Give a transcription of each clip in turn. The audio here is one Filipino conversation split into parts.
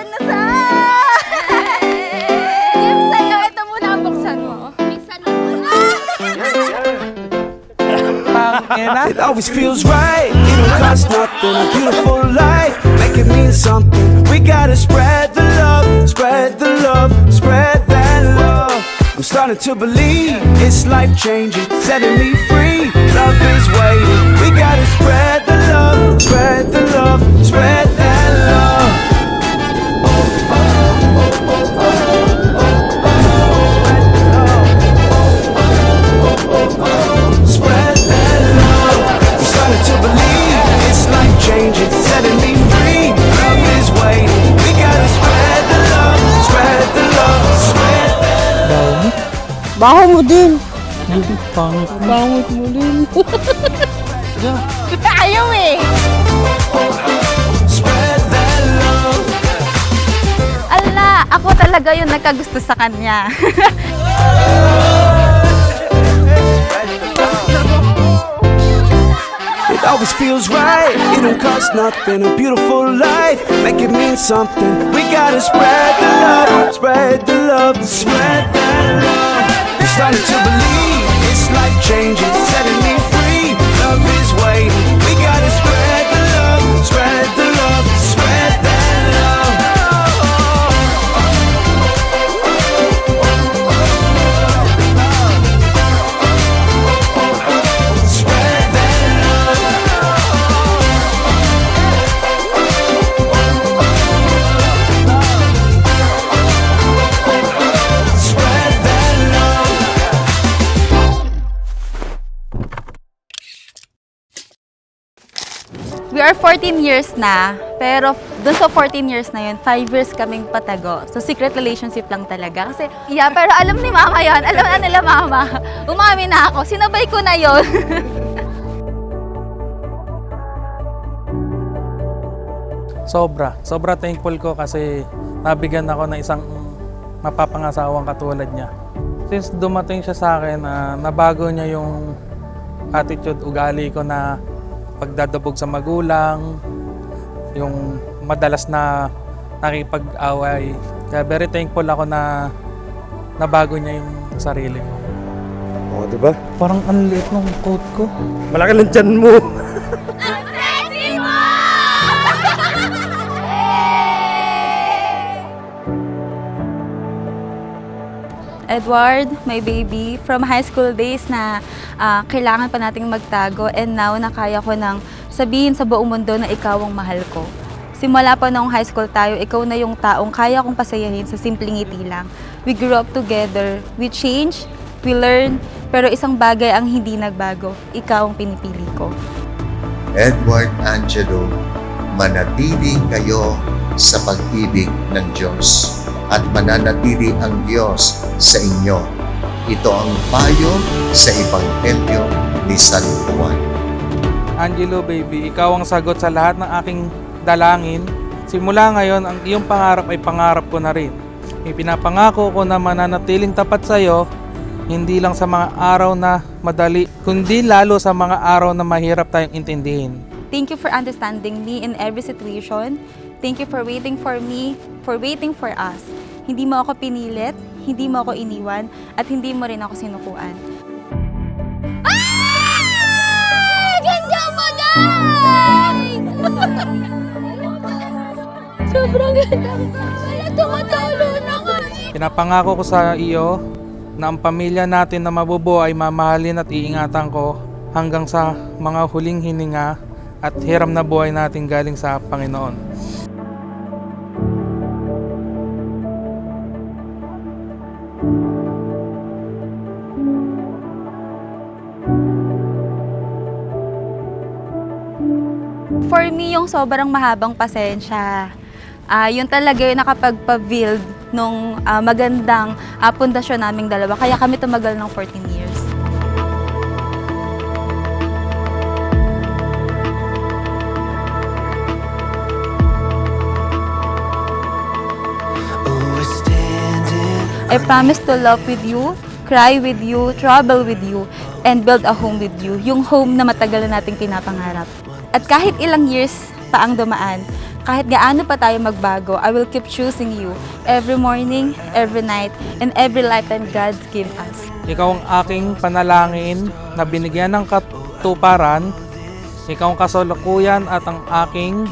Ayan na sa! Gift sa'yo. Ito muna ang buksan mo. Minsan mo. It always feels right. It don't cost nothing. A beautiful life. Make it mean something. We gotta spread the love. Spread the love. Spread that love. I'm starting to believe it's life changing. Setting me free. Love is waiting. We gotta spread the love. Spread the love. Spread that love. Spread that love. I'm starting to believe it's life changing, setting me free. Love is waiting. We gotta spread the love, spread the love, spread that love. Baho mo din. Pangit. Bangot mo din. Ayaw eh. Spread that love. Ala, ako talaga yung nagkagusto sa kanya. It always feels right. It don't cost nothing. A beautiful life. Make it mean something. We gotta spread the love, spread the love, spread that love. I'm starting to believe it's life changing, setting me free. Love is waiting. We gotta spread the love, spread the love, spread that love. Spread that love. Spread that love. We are 14 years na, pero dun sa 14 years na yun, 5 years kaming patago. So, secret relationship lang talaga. Kasi, yeah, pero alam ni mama yon, alam na nila mama. Umamin na ako, sinabay ko na yon. Sobra thankful ko kasi nabigyan ako ng isang mapapangasawang katulad niya. Since dumating siya sa akin, nabago niya yung attitude, ugali ko na pagdadabog sa magulang, yung madalas na nakipag-away. Kaya very thankful ako na nabago niya yung sarili ko. Oo, diba? Parang ang liit ng coat ko. Malaki ng tiyan mo. Edward, my baby, from high school days na kailangan pa nating magtago and now nakaya ko nang sabihin sa buong mundo na ikaw ang mahal ko. Simula pa nung high school tayo, ikaw na yung taong kaya kong pasayahin sa simpleng ngiti lang. We grew up together, we changed, we learned, pero isang bagay ang hindi nagbago, ikaw ang pinipili ko. Edward Angelo, manatili kayo sa pag-ibig ng Diyos at mananatili ang Diyos sa inyo. Ito ang payo sa Ebanghelyo ni San Juan. Angelo baby, ikaw ang sagot sa lahat ng aking dalangin. Simula ngayon, ang iyong pangarap ay pangarap ko na rin. Ipinapangako ko na mananatiling tapat sa iyo, hindi lang sa mga araw na madali, kundi lalo sa mga araw na mahirap tayong intindihin. Thank you for understanding me in every situation. Thank you for waiting for me, for waiting for us. Hindi mo ako pinilit, hindi mo ako iniwan, at hindi mo rin ako sinukuan. Ah! Ganda mo, Day! Sobrang ganda mo. Wala tumatalo na nga. Pinapangako ko sa iyo na ang pamilya natin na mabubuo ay mamahalin at iingatan ko hanggang sa mga huling hininga at hiram na buhay natin galing sa Panginoon. For me, yung sobrang mahabang pasensya, yun talaga yung nakapagpa-build nung magandang pundasyon naming dalawa. Kaya kami tumagal ng 14 years. I promise to love with you, cry with you, travel with you, and build a home with you. Yung home na matagal na nating pinapangarap. At kahit ilang years pa ang dumaan, kahit gaano pa tayo magbago, I will keep choosing you every morning, every night, and every lifetime God's give us. Ikaw ang aking panalangin na binigyan ng katuparan. Ikaw ang kasalukuyan at ang aking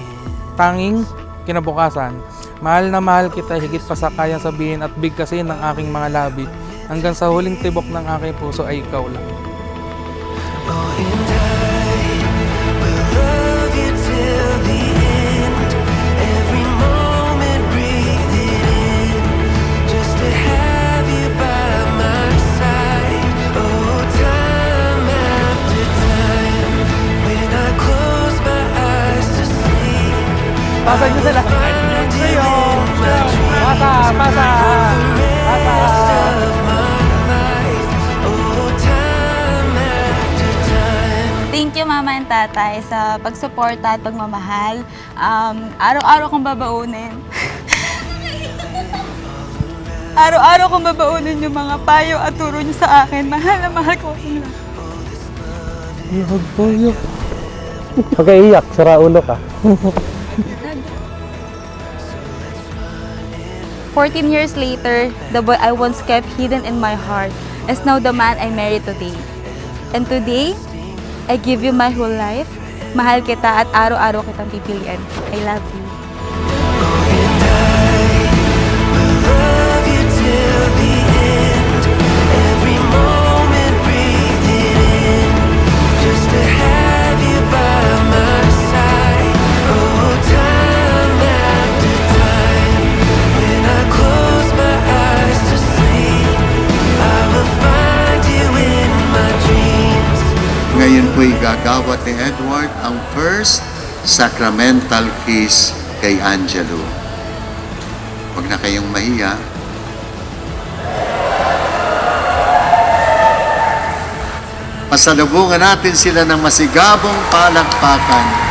tanging kinabukasan. Mahal na mahal kita higit pa sa kayang sabihin at bigkasin ng aking mga labi. Hanggang sa huling tibok ng aking puso ay ikaw lang. Pasag nyo sila. Sayo. Pasa. Pasa. Pasa. Thank you, Mama and Tatay, sa pagsuporta at pagmamahal. Araw-araw kong babaunin. Araw-araw kong babaunin yung mga payo at turo niyo sa akin. Mahal na mahal ko kung lang. Iyag po, iyag. Huwag ka iyak, sira ulo ka. 14 years later, the boy I once kept hidden in my heart is now the man I marry today. And today, I give you my whole life. Mahal kita at araw-araw kitang pipilian. I love you. Ngayon po'y gagawat ni Edward ang first sacramental kiss kay Angelo. Huwag na kayong mahiya. Pasalubungan natin sila ng masigabong palakpakan.